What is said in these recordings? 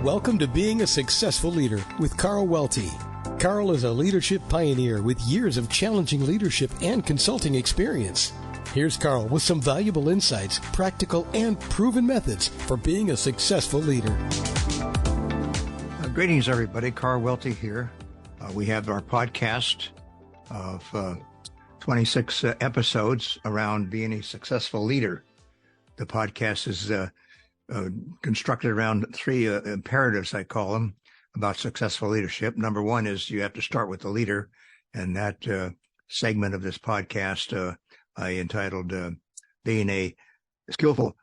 Welcome to Being a Successful Leader with Carl Welty. Carl is a leadership pioneer with years of challenging leadership and consulting experience. Here's Carl with some valuable insights, practical and proven methods for being a successful leader. Greetings, everybody. Carl Welty here. We have our podcast of 26 episodes around being a successful leader. The podcast is constructed around three imperatives, I call them, about successful leadership. Number one is you have to start with the leader, and that segment of this podcast I entitled Being a Skillful,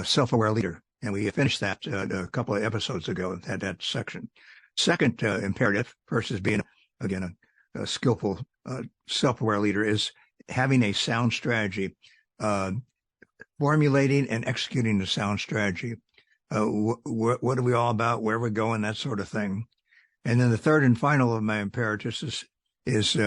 Self-Aware Leader. And we finished that a couple of episodes ago, that section. Second imperative, first is being, again, a skillful, self-aware leader, is having a sound strategy, formulating and executing the sound strategy. What are we all about? Where we're going? That sort of thing. And then the third and final of my imperatives is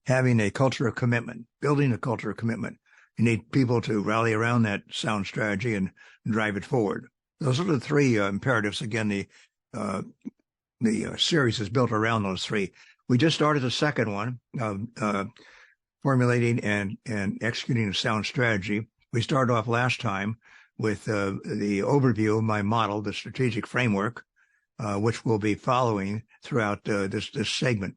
having a culture of commitment, building a culture of commitment. You need people to rally around that sound strategy and drive it forward. Those are the three imperatives. Again, the series is built around those three. We just started the second one, formulating and executing a sound strategy. We started off last time with the overview of my model, the strategic framework, which we'll be following throughout this segment,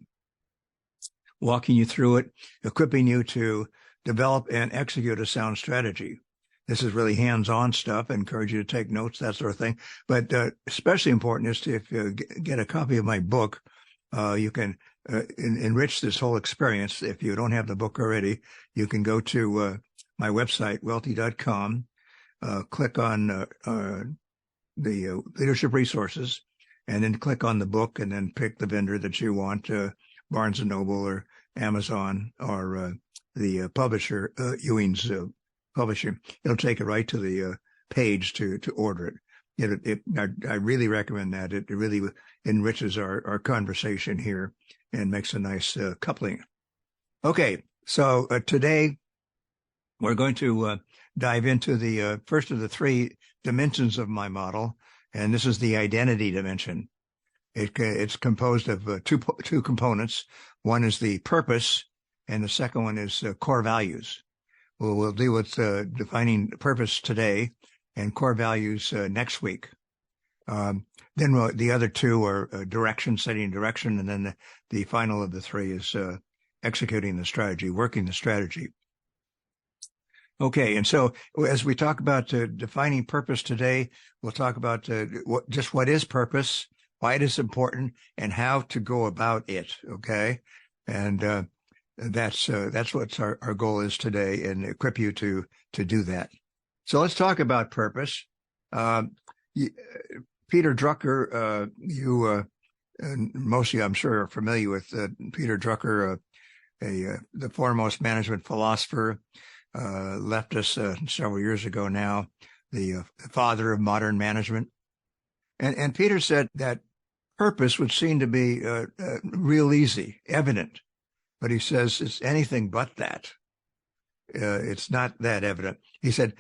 walking you through it, equipping you to develop and execute a sound strategy. This is really hands-on stuff. I encourage you to take notes, that sort of thing. But especially important is to, if you get a copy of my book, you can enrich this whole experience. If you don't have the book already, you can go to my website, welty.com, click on the leadership resources, and then click on the book, and then pick the vendor that you want, Barnes & Noble or Amazon or the publisher, Ewing's Publishing. It'll take it right to the page to order it. I really recommend that. It really enriches our conversation here and makes a nice coupling. Okay, so today we're going to dive into the first of the three dimensions of my model, and this is the identity dimension. It's composed of two components. One is the purpose, and the second one is core values. We'll deal with defining purpose today and core values next week. Then the other two are direction, setting direction, and then the final of the three is executing the strategy, working the strategy. Okay, and so as we talk about defining purpose today, we'll talk about what is purpose, why it is important, and how to go about it. Okay, and that's what our goal is today, and equip you to do that. So let's talk about purpose. Peter Drucker, and most of you, I'm sure, are familiar with Peter Drucker, the foremost management philosopher, left us several years ago now, the father of modern management. And Peter said that purpose would seem to be real easy, evident. But he says it's anything but that. It's not that evident. He said,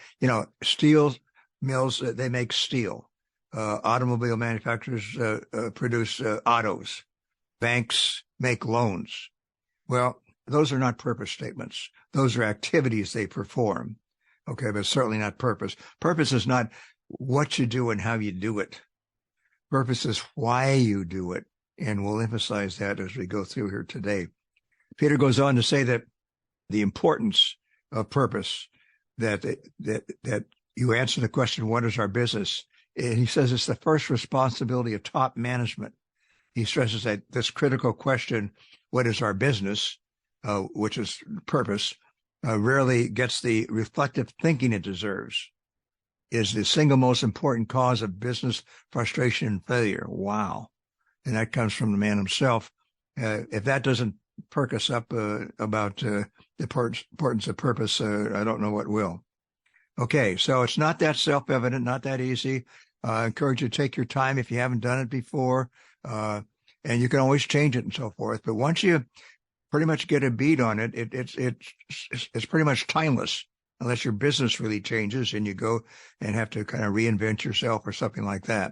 steel mills, they make steel. Automobile manufacturers produce autos. Banks make loans. Well, those are not purpose statements. Those are activities they perform. Okay, but certainly not purpose. Purpose is not what you do and how you do it. Purpose is why you do it. And we'll emphasize that as we go through here today. Peter goes on to say that the importance of purpose, that you answer the question, what is our business? And he says it's the first responsibility of top management. He stresses that this critical question, what is our business, which is purpose, rarely gets the reflective thinking it deserves, is the single most important cause of business frustration and failure. Wow. And that comes from the man himself. If that doesn't perk us up about the importance of purpose, I don't know what will. Okay, so it's not that self-evident, not that easy. I encourage you to take your time if you haven't done it before, and you can always change it and so forth. But once you pretty much get a beat on it, it's pretty much timeless, unless your business really changes and you go and have to kind of reinvent yourself or something like that.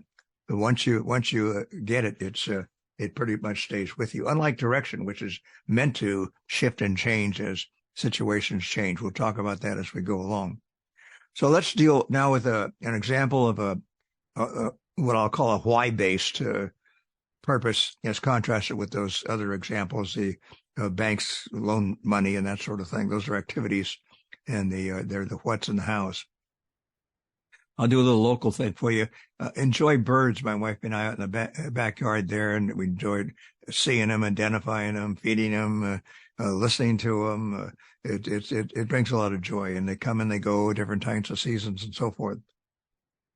But once you get it, it pretty much stays with you. Unlike direction, which is meant to shift and change as situations change. We'll talk about that as we go along. So let's deal now with an example of what I'll call a why-based purpose, as contrasted with those other examples, the banks loan money and that sort of thing. Those are activities, and they're the what's and the hows. I'll do a little local thing for you. Enjoy birds. My wife and I out in the backyard there, and we enjoyed seeing them, identifying them, feeding them, listening to them. It brings a lot of joy, and they come and they go at different times of seasons and so forth.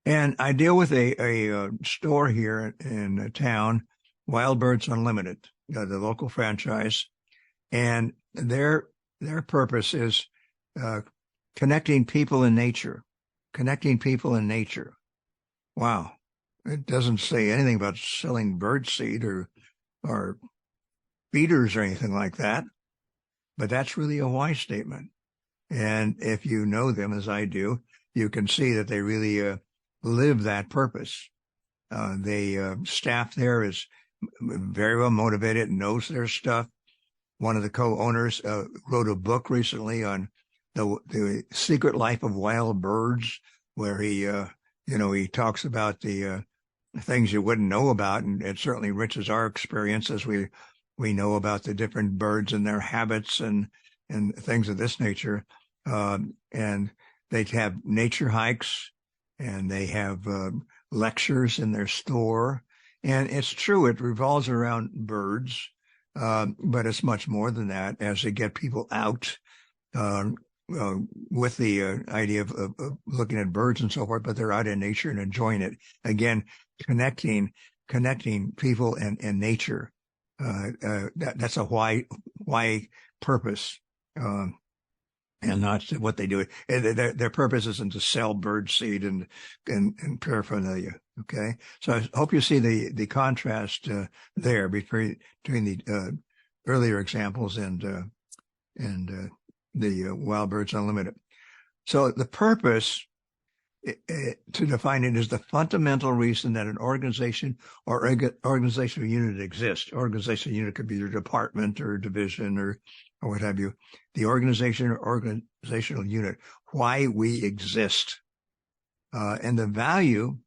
And I deal with a store here in town, Wild Birds Unlimited, the local franchise, and their purpose is connecting people in nature. Connecting people in nature. Wow. It doesn't say anything about selling bird seed or feeders or anything like that. But that's really a why statement. And if you know them, as I do, you can see that they really live that purpose. The staff there is very well motivated, knows their stuff. One of the co-owners wrote a book recently on the secret life of wild birds, where he talks about the things you wouldn't know about, and it certainly enriches our experience as we know about the different birds and their habits and things of this nature. And they have nature hikes, and they have lectures in their store. And it's true, it revolves around birds, but it's much more than that as they get people out with the idea of looking at birds and so forth, but they're out in nature and enjoying it. Again, connecting people and nature. That's a why purpose, and not what they do. Their purpose isn't to sell bird seed and paraphernalia. Okay, so I hope you see the contrast there between the earlier examples and the Wild Birds Unlimited. So the purpose, to define it, is the fundamental reason that an organization or organizational unit exists. Organizational unit could be your department or division or what have you. The organization or organizational unit, why we exist. And the value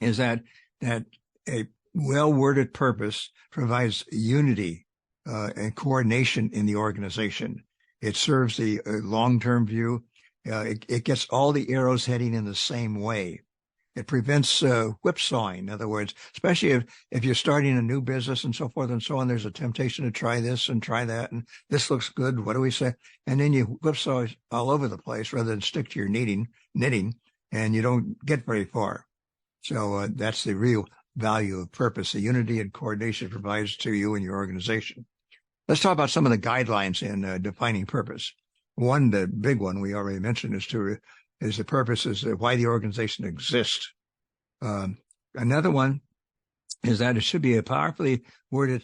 is that a well-worded purpose provides unity and coordination in the organization. It serves the long-term view. It gets all the arrows heading in the same way. It prevents whipsawing. In other words, especially if you're starting a new business and so forth and so on, there's a temptation to try this and try that, and this looks good. What do we say? And then you whipsaw all over the place rather than stick to your knitting, and you don't get very far. So that's the real value of purpose, the unity and coordination it provides to you and your organization. Let's talk about some of the guidelines in defining purpose. One, the big one we already mentioned, is the purpose, is why the organization exists. Another one is that it should be a powerfully worded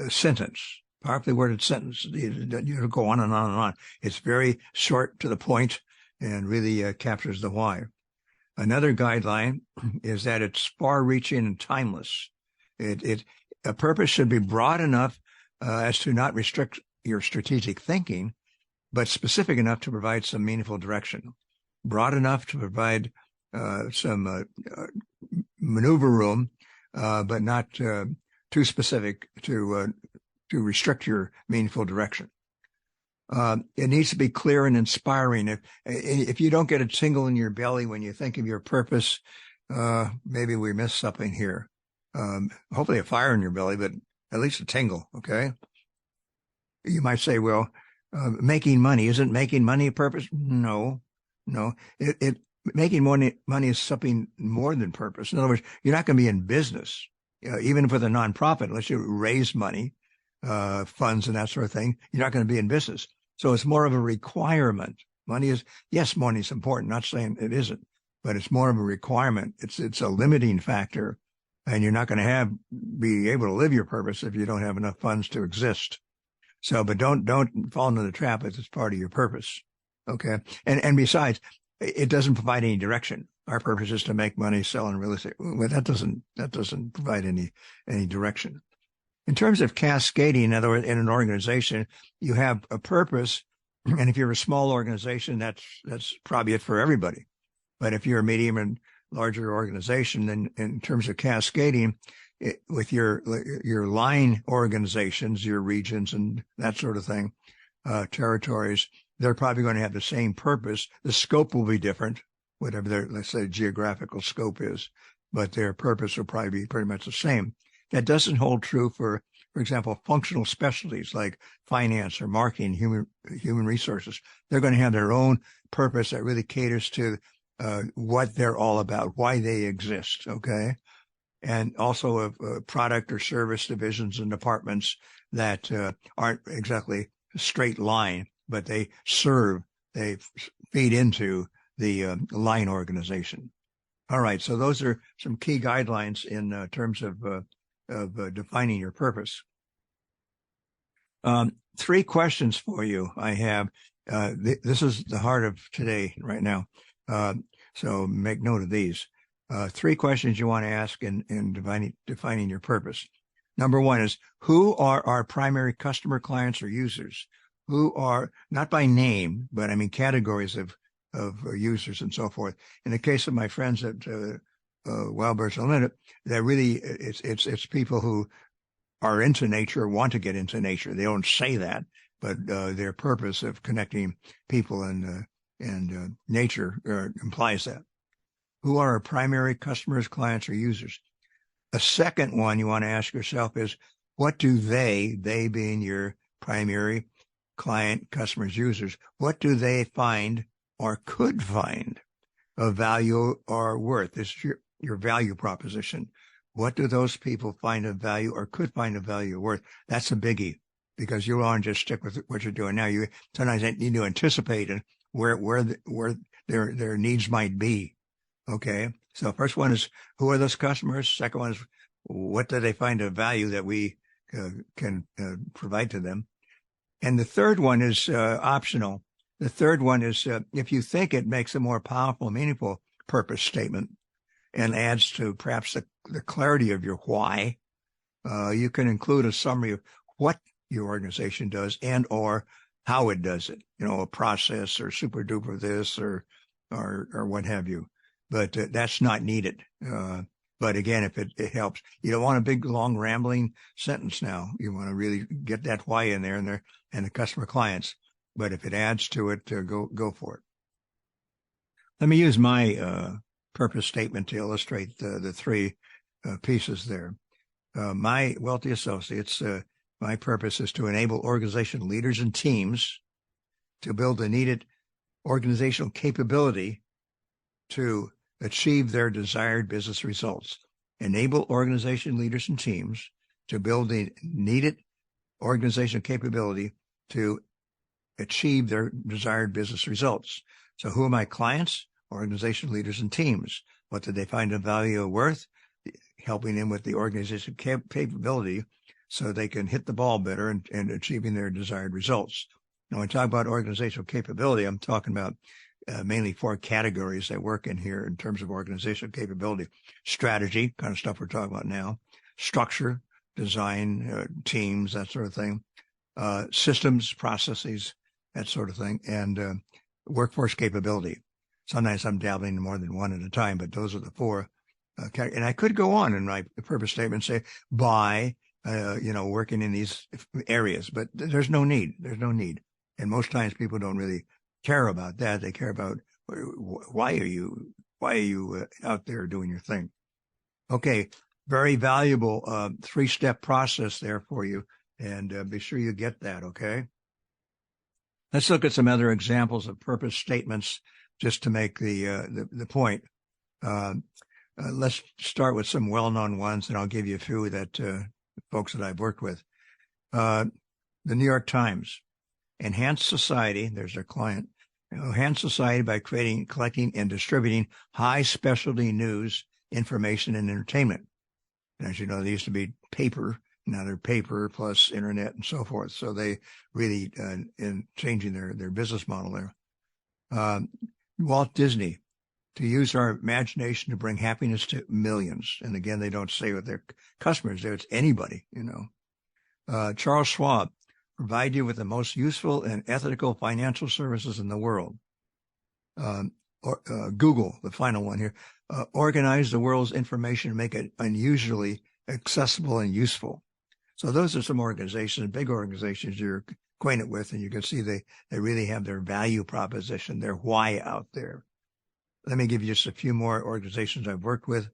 sentence. Powerfully worded sentence. You don't go on and on and on. It's very short to the point and really captures the why. Another guideline is that it's far-reaching and timeless. A purpose should be broad enough as to not restrict your strategic thinking, but specific enough to provide some meaningful direction. Broad enough to provide some maneuver room, but not too specific to restrict your meaningful direction. It needs to be clear and inspiring. If you don't get a tingle in your belly when you think of your purpose, maybe we missed something here. Hopefully a fire in your belly, but at least a tingle, okay? You might say, well, making money, isn't making money a purpose? No. Making money is something more than purpose. In other words, you're not going to be in business, even for the nonprofit, unless you raise money, funds and that sort of thing. You're not going to be in business. So it's more of a requirement. Money is important. Not saying it isn't, but it's more of a requirement. It's a limiting factor, and you're not going to be able to live your purpose if you don't have enough funds to exist. So, but don't fall into the trap if it's part of your purpose. Okay. And besides, it doesn't provide any direction. our purpose is to make money selling real estate. Well, that doesn't provide any direction. In terms of cascading, in other words, in an organization, you have a purpose, and if you're a small organization, that's probably it for everybody. But if you're a medium and larger organization, then in terms of cascading, with your line organizations, your regions and that sort of thing, territories, they're probably going to have the same purpose. The scope will be different, whatever their, let's say, geographical scope is, but their purpose will probably be pretty much the same. That doesn't hold true for example, functional specialties like finance or marketing, human resources. They're going to have their own purpose that really caters to what they're all about, why they exist, okay? And also of product or service divisions and departments that aren't exactly a straight line, but they feed into the line organization. All right, so those are some key guidelines in terms of defining your purpose. 3 questions for you I have. This is the heart of today right now. So make note of these. 3 questions you want to ask in defining your purpose. Number 1 is, who are our primary customer, clients, or users? Who are, not by name, but I mean categories of users and so forth. In the case of my friends at Wildbirds Unlimited, that really it's people who are into nature or want to get into nature. They don't say that, but their purpose of connecting people and nature implies that. Who are our primary customers, clients, or users? A second one you want to ask yourself is, what do they being your primary client, customers, users, what do they find or could find of value or worth? This is your value proposition. What do those people find of value or could find of value or worth? That's a biggie, because you want to just stick with what you're doing now. You sometimes need to anticipate where their needs might be. Okay. So first one is, who are those customers? Second one is, what do they find of value that we can provide to them? And the third one is optional. The third one is, if you think it makes a more powerful, meaningful purpose statement and adds to perhaps the clarity of your why, you can include a summary of what your organization does and or how it does it, a process or super duper this or what have you. But that's not needed. But again, if it helps, you don't want a big, long, rambling sentence now. You want to really get that why in there and the customer clients. But if it adds to it, go for it. Let me use my purpose statement to illustrate the 3 pieces there. My Wealthy Associates, my purpose is to enable organization leaders and teams to build the needed organizational capability to achieve their desired business results. Enable organization leaders and teams to build the needed organizational capability to achieve their desired business results. So who are my clients? Organization leaders and teams. What did they find of value or worth? Helping them with the organization capability so they can hit the ball better and achieving their desired results. Now, when I talk about organizational capability, I'm talking about mainly 4 categories that work in here in terms of organizational capability. Strategy, kind of stuff we're talking about now. Structure, design, teams, that sort of thing. Systems, processes, that sort of thing. And workforce capability. Sometimes I'm dabbling in more than one at a time, but those are the 4. And I could go on in my purpose statement, say, by, working in these areas, but there's no need. There's no need. And most times people don't really care about that. They care about why are you out there doing your thing? Okay. Very valuable 3-step process there for you. And be sure you get that. Okay. Let's look at some other examples of purpose statements just to make the point. Let's start with some well-known ones, and I'll give you a few that folks that I've worked with. The New York Times, enhance society. There's their client. Enhance society by collecting and distributing high specialty news, information, and entertainment. And as you know, they used to be paper. Now they're paper plus internet and so forth. So they really in changing their business model there. Walt Disney, to use our imagination to bring happiness to millions. And again, they don't say with their customers there, it's anybody, you know. Charles Schwab, provide you with the most useful and ethical financial services in the world. Google, the final one here, organize the world's information and make it unusually accessible and useful. So those are some organizations, big organizations you're acquainted with, and you can see they really have their value proposition, their why out there. Let me give you just a few more organizations I've worked with.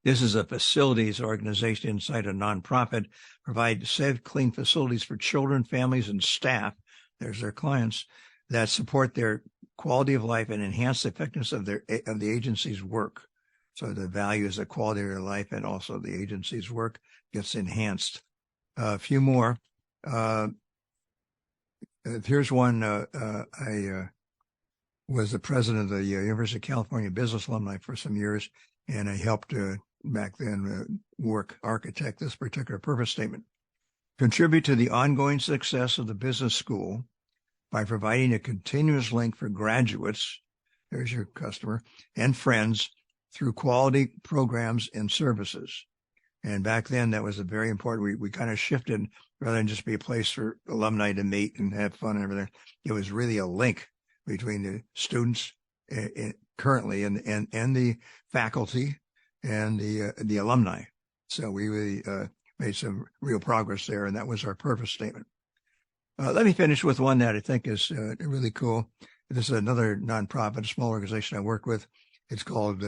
This is a facilities organization inside a nonprofit, provide safe, clean facilities for children, families, and staff. There's their clients that support their quality of life and enhance the effectiveness of the agency's work. So the value is the quality of their life, and also the agency's work gets enhanced. A few more. Here's one. I was the president of the University of California Business Alumni for some years, and I helped back then architect this particular purpose statement. Contribute to the ongoing success of the business school by providing a continuous link for graduates, there's your customer, and friends through quality programs and services. And back then, that was a very important, we kind of shifted, rather than just be a place for alumni to meet and have fun and everything. It was really a link between the students currently and the faculty and the alumni. So we really made some real progress there, and that was our purpose statement. Let me finish with one that I think is really cool. This is another nonprofit, a small organization I work with. It's called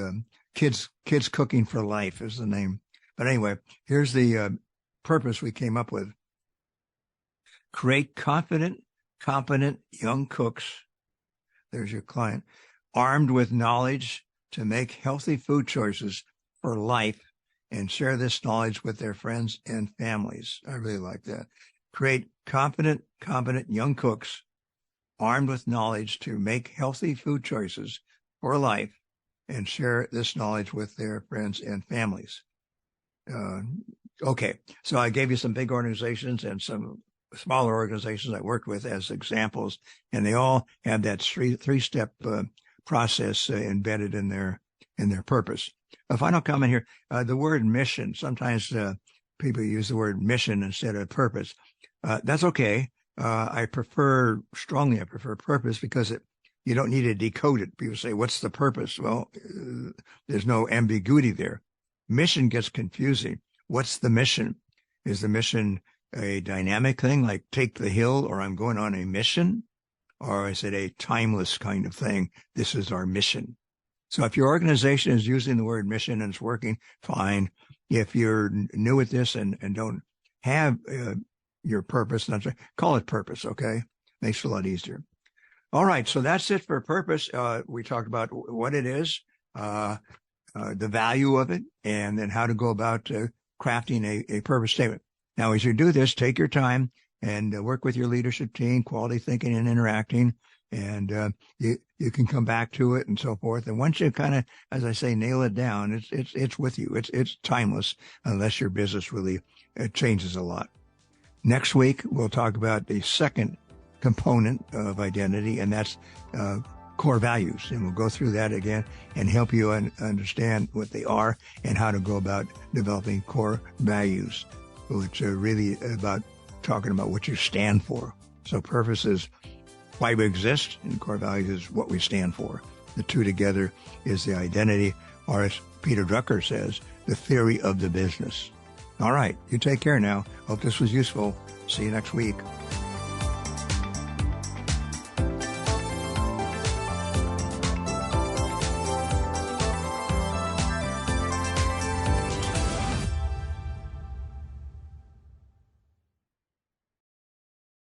Kids Cooking for Life is the name. But anyway, here's the purpose we came up with. Create confident, competent young cooks. There's your client, armed with knowledge to make healthy food choices for life and share this knowledge with their friends and families. I really like that. Create confident, competent young cooks armed with knowledge to make healthy food choices for life and share this knowledge with their friends and families. Okay, so I gave you some big organizations and some smaller organizations I worked with as examples, and they all have that three-step process embedded in their purpose. A final comment here, the word mission, sometimes people use the word mission instead of purpose. That's okay. I prefer purpose because you don't need to decode it. People say, what's the purpose? Well, there's no ambiguity there. Mission gets confusing. What's the mission? Is the mission a dynamic thing like take the hill, or I'm going on a mission? Or is it a timeless kind of thing? This is our mission. So if your organization is using the word mission and it's working, fine. If you're new at this and don't have your purpose, call it purpose, okay? Makes it a lot easier. All right, so that's it for purpose. We talked about what it is, the value of it, and then how to go about crafting a purpose statement. Now, as you do this, take your time and work with your leadership team, quality thinking and interacting, and you can come back to it and so forth. And once you kind of, as I say, nail it down, it's with you. It's timeless unless your business really changes a lot. Next week, we'll talk about the second component of identity, and that's core values. And we'll go through that again and help you understand what they are and how to go about developing core values, which are really about talking about what you stand for. So purpose is why we exist, and core values is what we stand for. The two together is the identity, or as Peter Drucker says, the theory of the business. All right, you take care now. Hope this was useful. See you next week.